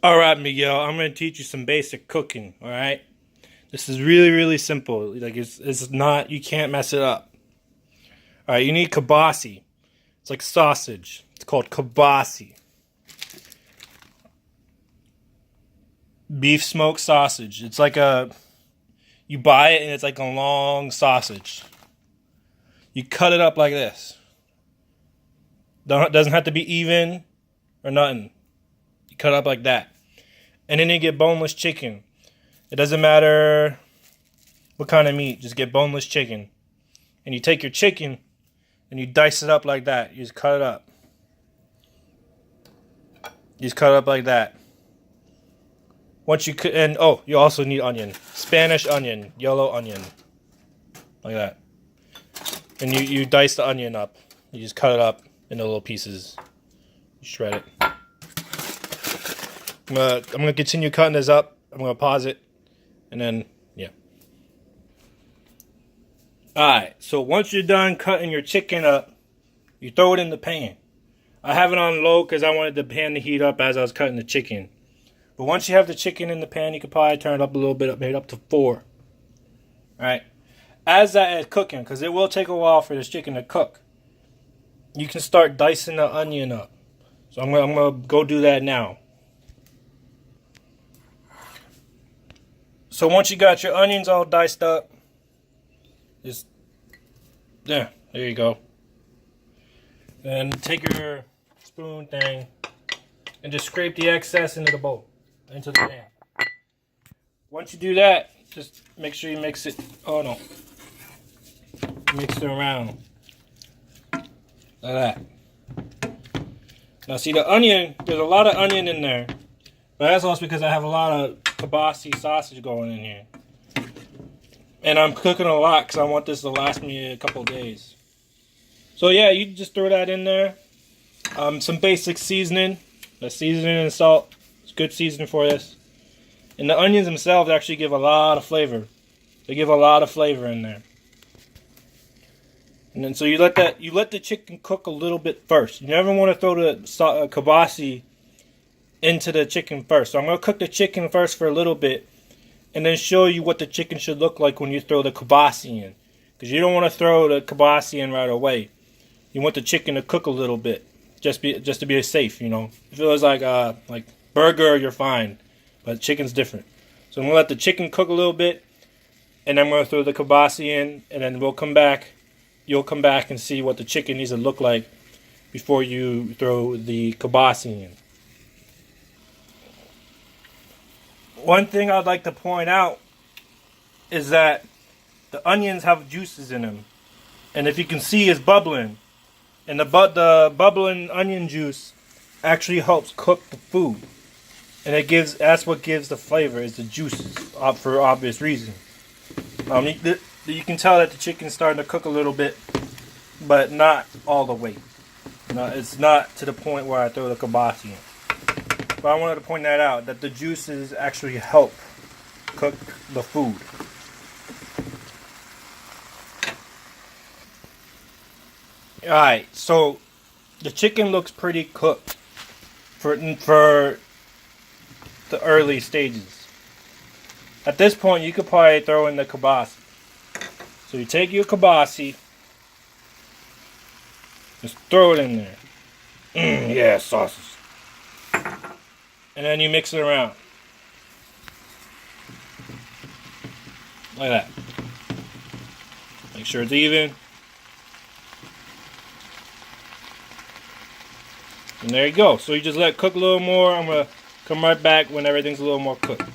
All right, Miguel, I'm going to teach you some basic cooking, all right? This is really, really simple. Like, it's not, you can't mess it up. All right, you need kibasi. It's like sausage. It's called kibasi. Beef smoked sausage. It's like you buy it and it's like a long sausage. You cut it up like this. Doesn't have to be even or nothing. You cut it up like that. And then you get boneless chicken. It doesn't matter what kind of meat, just get boneless chicken. And you take your chicken and you dice it up like that. You just cut it up. You just cut it up like that. Once you cut, and oh, you also need onion. Spanish onion, yellow onion. Like that. And you dice the onion up. You just cut it up into little pieces. You shred it. I'm gonna continue cutting this up. I'm gonna pause it. And then, yeah. Alright, so once you're done cutting your chicken up, you throw it in the pan. I have it on low because I wanted the pan to heat up as I was cutting the chicken. But once you have the chicken in the pan, you can probably turn it up a little bit, made up to 4. Alright. As that is cooking, because it will take a while for this chicken to cook, you can start dicing the onion up. So I'm gonna go do that now. So once you got your onions all diced up, just there you go. And take your spoon thing and just scrape the excess into the bowl, into the pan. Once you do that, just make sure you mix it. Oh no, mix it around like that. Now see the onion. There's a lot of onion in there, but that's also because I have a lot of kibasi sausage going in here. And I'm cooking a lot because I want this to last me a couple of days. So yeah, you just throw that in there. Some basic seasoning. The seasoning and salt. It's good seasoning for this. And the onions themselves actually give a lot of flavor. They give a lot of flavor in there. And then so you let the chicken cook a little bit first. You never want to throw the kibasi into the chicken first. So I'm going to cook the chicken first for a little bit and then show you what the chicken should look like when you throw the kibasi in. Because you don't want to throw the kibasi in right away. You want the chicken to cook a little bit. Just to be safe, you know. If it was like burger, you're fine. But chicken's different. So I'm going to let the chicken cook a little bit. And I'm going to throw the kibasi in. And then we'll come back. You'll come back and see what the chicken needs to look like before you throw the kibasi in. One thing I'd like to point out is that the onions have juices in them. And if you can see, it's bubbling. And the bubbling onion juice actually helps cook the food. And that's what gives the flavor, is the juices, for obvious reason. You can tell that the chicken's starting to cook a little bit, but not all the way. No, it's not to the point where I throw the kibasi in. But I wanted to point that out, that the juices actually help cook the food. Alright, so the chicken looks pretty cooked for the early stages. At this point, you could probably throw in the kibasi. So you take your kibasi, just throw it in there. Yeah, sausage. And then you mix it around. Like that. Make sure it's even. And there you go. So you just let it cook a little more. I'm going to come right back when everything's a little more cooked.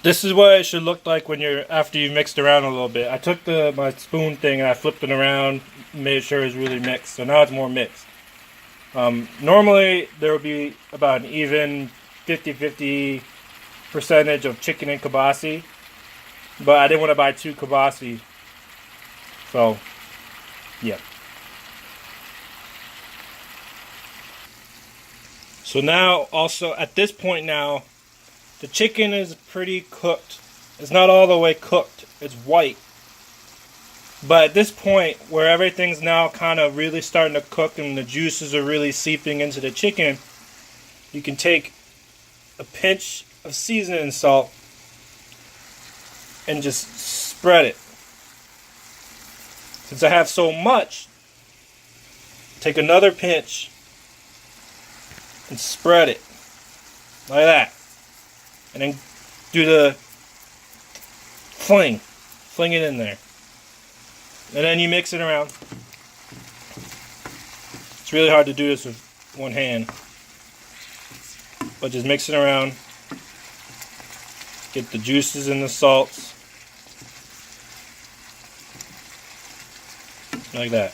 This is what it should look like after you mixed around a little bit. I took my spoon thing and I flipped it around, made sure it's really mixed. So now it's more mixed. Normally there would be about an even 50-50 percentage of chicken and kibasi, but I didn't want to buy 2 kibasi. So, yeah. So now, also at this point now, the chicken is pretty cooked. It's not all the way cooked. It's white. But at this point, where everything's now kind of really starting to cook and the juices are really seeping into the chicken, you can take a pinch of seasoning salt and just spread it. Since I have so much, take another pinch and spread it like that. And then do the fling it in there. And then you mix it around. It's really hard to do this with one hand. But just mix it around. Get the juices and the salts. Like that.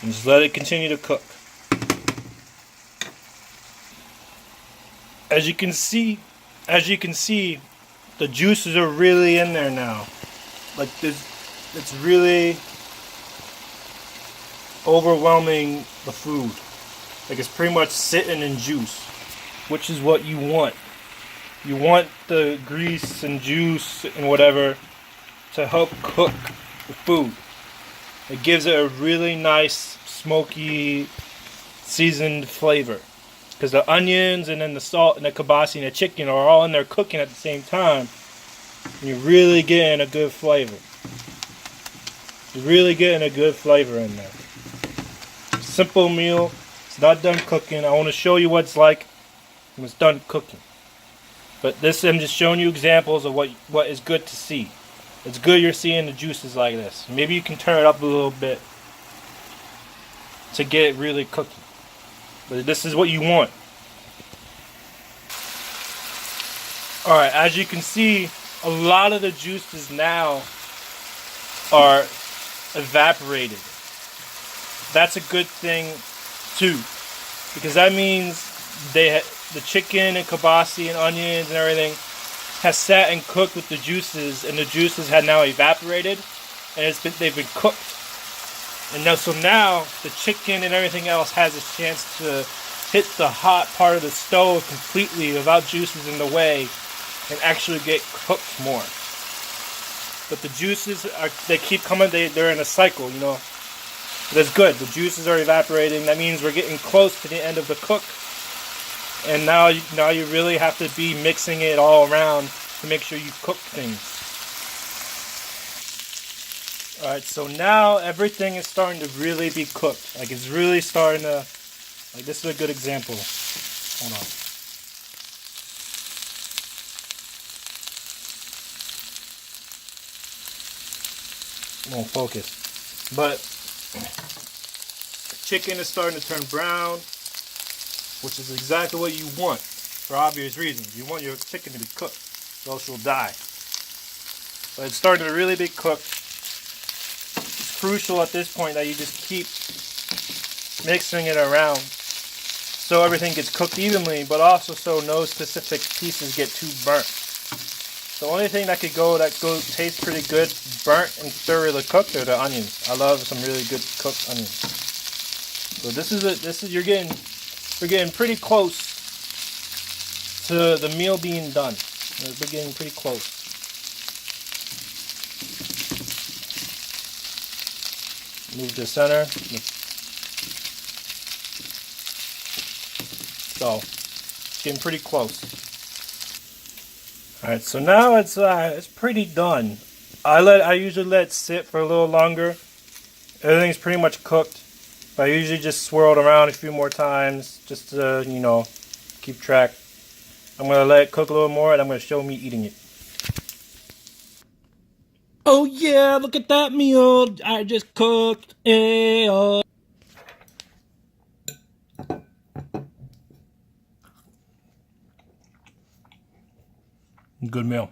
And just let it continue to cook. As you can see, the juices are really in there now. Like it's really overwhelming the food. Like it's pretty much sitting in juice, which is what you want. You want the grease and juice and whatever to help cook the food. It gives it a really nice, smoky, seasoned flavor. Because the onions and then the salt and the kibasi and the chicken are all in there cooking at the same time. And you're really getting a good flavor. You're really getting a good flavor in there. Simple meal. It's not done cooking. I want to show you what it's like when it's done cooking. But this, I'm just showing you examples of what is good to see. It's good you're seeing the juices like this. Maybe you can turn it up a little bit to get it really cooking. But this is what you want. Alright, as you can see, a lot of the juices now are evaporated. That's a good thing too, because that means the chicken and kibasi and onions and everything has sat and cooked with the juices, and the juices had now evaporated, and they've been cooked. And now the chicken and everything else has a chance to hit the hot part of the stove completely without juices in the way and actually get cooked more. But the juices they keep coming. They're in a cycle, you know. That's good. The juices are evaporating. That means we're getting close to the end of the cook. And now you really have to be mixing it all around to make sure you cook things. Alright, so now everything is starting to really be cooked. Like it's really starting to, like this is a good example. Hold on. Won't focus. But the chicken is starting to turn brown, which is exactly what you want for obvious reasons. You want your chicken to be cooked, or else you'll die. But it's starting to really be cooked. It's crucial at this point that you just keep mixing it around so everything gets cooked evenly, but also so no specific pieces get too burnt. The only thing that tastes pretty good, burnt and thoroughly cooked, are the onions. I love some really good cooked onions. So you're getting pretty close to the meal being done. We're getting pretty close. Move to center. So, it's getting pretty close. Alright, so now it's pretty done. I usually let it sit for a little longer. Everything's pretty much cooked. But I usually just swirl it around a few more times just to, you know, keep track. I'm going to let it cook a little more and I'm going to show me eating it. Oh yeah, look at that meal I just cooked. Good meal.